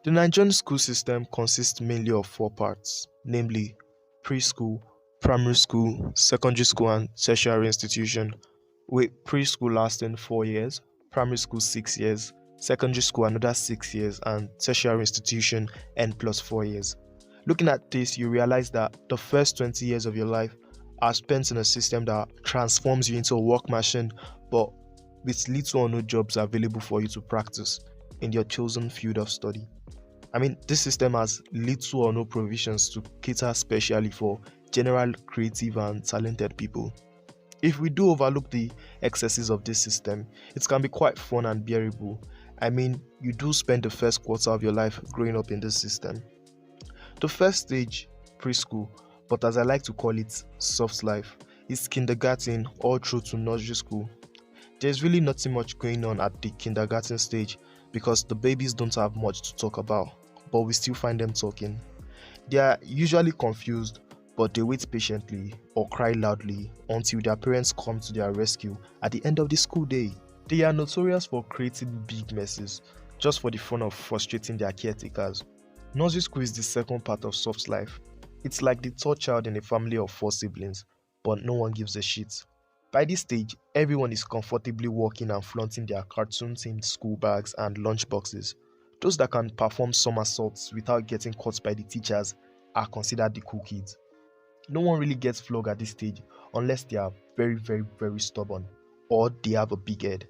The Nigerian school system consists mainly of four parts, namely preschool, primary school, secondary school, and tertiary institution, with preschool lasting 4 years, primary school 6 years, secondary school another 6 years, and tertiary institution n plus 4 years. Looking at this, you realize that the first 20 years of your life are spent in a system that transforms you into a work machine, but with little or no jobs available for you to practice in your chosen field of study. I mean, this system has little or no provisions to cater specially for general creative and talented people. If we do overlook the excesses of this system, it can be quite fun and bearable. I mean, you do spend the first quarter of your life growing up in this system. The first stage, preschool, but as I like to call it, soft life, is kindergarten all through to nursery school. There's really nothing much going on at the kindergarten stage because the babies don't have much to talk about, but we still find them talking. They are usually confused, but they wait patiently or cry loudly until their parents come to their rescue at the end of the school day. They are notorious for creating big messes just for the fun of frustrating their caretakers. Nursery school is the second part of soft life. It's like the third child in a family of four siblings, but no one gives a shit. By this stage, everyone is comfortably walking and flaunting their cartoon-themed school bags and lunch boxes. Those that can perform somersaults without getting caught by the teachers are considered the cool kids. No one really gets flogged at this stage unless they are very, very, very stubborn or they have a big head.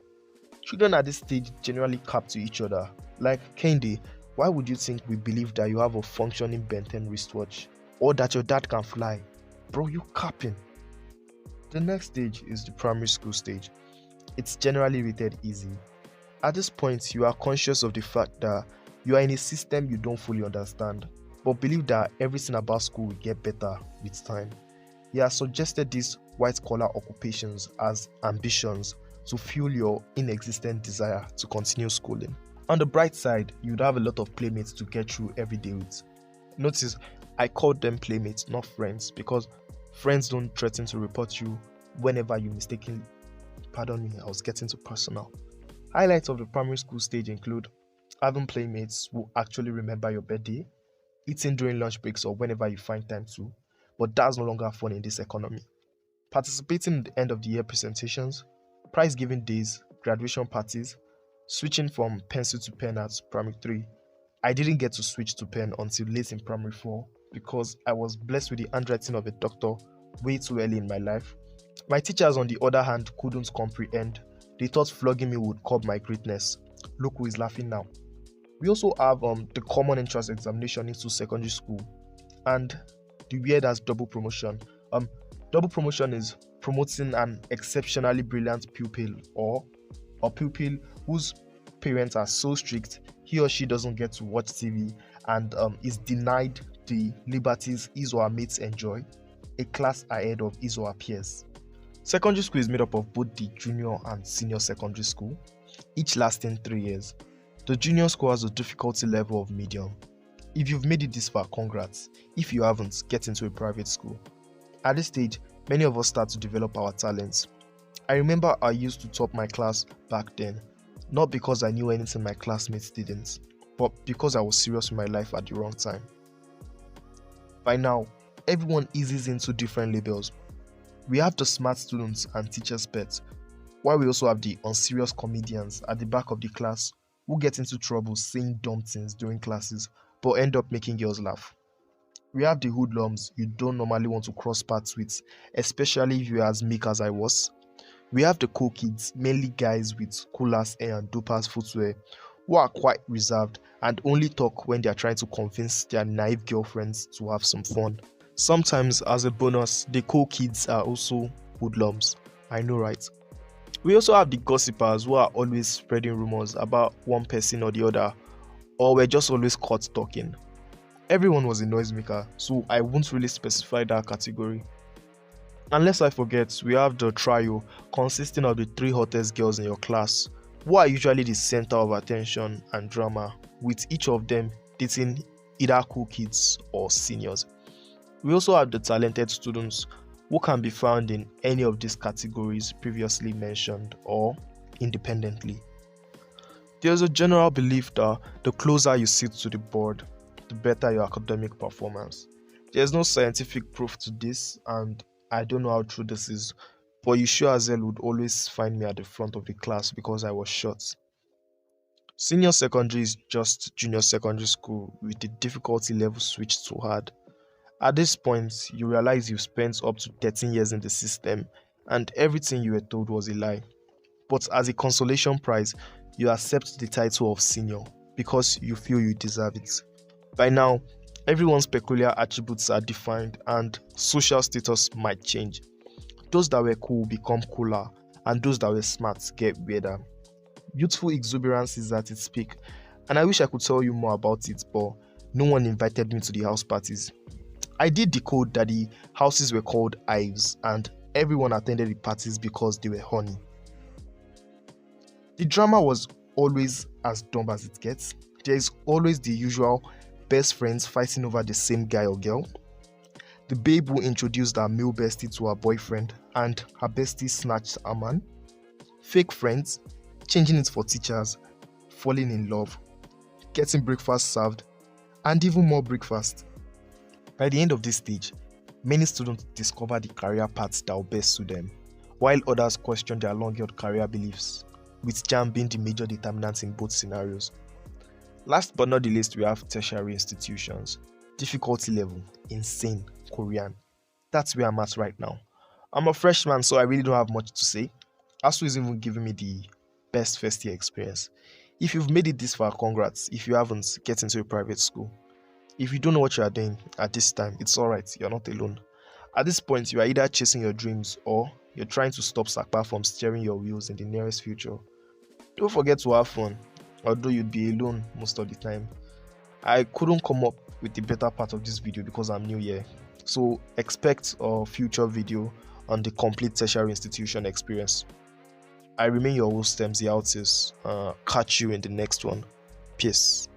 Children at this stage generally cap to each other. Like, Kendi, why would you think we believe that you have a functioning Ben 10 wristwatch or that your dad can fly? Bro, you capping. The next stage is the primary school stage. It's generally rated easy. At this point, you are conscious of the fact that you are in a system you don't fully understand, but believe that everything about school will get better with time. He has suggested these white-collar occupations as ambitions to fuel your inexistent desire to continue schooling. On the bright side, you'd have a lot of playmates to get through every day with. Notice, I called them playmates, not friends, because friends don't threaten to report you whenever you mistakenly. Pardon me, I was getting too personal. Highlights of the primary school stage include having playmates who actually remember your birthday, eating during lunch breaks or whenever you find time to, but that's no longer fun in this economy. Participating in the end of the year presentations, prize giving days, graduation parties, switching from pencil to pen at primary 3. I didn't get to switch to pen until late in primary 4 because I was blessed with the handwriting of a doctor way too early in my life. My teachers, on the other hand, couldn't comprehend. They thought flogging me would curb my greatness. Look who is laughing now. We also have the common entrance examination into secondary school and the weird as double promotion. Double promotion is promoting an exceptionally brilliant pupil or a pupil whose parents are so strict he or she doesn't get to watch TV and is denied the liberties his or her mates enjoy, a class ahead of his or her peers. Secondary school is made up of both the junior and senior secondary school, each lasting 3 years. The junior school has a difficulty level of medium. If you've made it this far, congrats. If you haven't, get into a private school. At this stage, many of us start to develop our talents. I remember I used to top my class back then, not because I knew anything my classmates didn't, but because I was serious with my life at the wrong time. By now, everyone eases into different labels. We have the smart students and teachers' pets, while we also have the unserious comedians at the back of the class who get into trouble saying dumb things during classes but end up making girls laugh. We have the hoodlums you don't normally want to cross paths with, especially if you're as meek as I was. We have the cool kids, mainly guys with cool ass hair and dope ass footwear, who are quite reserved and only talk when they are trying to convince their naive girlfriends to have some fun. Sometimes, as a bonus, the cool kids are also hoodlums. I know, right? We also have the gossipers who are always spreading rumors about one person or the other, or we're just always caught talking. Everyone was a noisemaker, so I won't really specify that category. Unless I forget, we have the trio consisting of the 3 hottest girls in your class, who are usually the center of attention and drama, with each of them dating either cool kids or seniors. We also have the talented students who can be found in any of these categories previously mentioned or independently. There's a general belief that the closer you sit to the board, the better your academic performance. There's no scientific proof to this, and I don't know how true this is, but you sure as hell would always find me at the front of the class because I was short. Senior secondary is just junior secondary school with the difficulty level switched to hard. At this point, you realize you've spent up to 13 years in the system and everything you were told was a lie. But as a consolation prize, you accept the title of senior because you feel you deserve it. By now, everyone's peculiar attributes are defined and social status might change. Those that were cool become cooler, and those that were smart get weirder. Youthful exuberance is at its peak, and I wish I could tell you more about it, but no one invited me to the house parties. I did decode that the houses were called hives, and everyone attended the parties because they were honey. The drama was always as dumb as it gets. There is always the usual best friends fighting over the same guy or girl. The babe who introduced her male bestie to her boyfriend and her bestie snatched a man. Fake friends, changing it for teachers, falling in love, getting breakfast served, and even more breakfast. By the end of this stage, many students discover the career paths that will best suit them, while others question their long-held career beliefs, with JAM being the major determinant in both scenarios. Last but not the least, we have tertiary institutions. Difficulty level, insane, Korean. That's where I'm at right now. I'm a freshman, so I really don't have much to say. ASU is even giving me the best first year experience. If you've made it this far, congrats. If you haven't, get into a private school. If you don't know what you are doing at this time, it's alright, you're not alone. At this point, you are either chasing your dreams or you're trying to stop Sakpa from steering your wheels in the nearest future. Don't forget to have fun, although you'd be alone most of the time. I couldn't come up with the better part of this video because I'm new here. So expect a future video on the complete tertiary institution experience. I remain your host, MZ Altis. Catch you in the next one. Peace.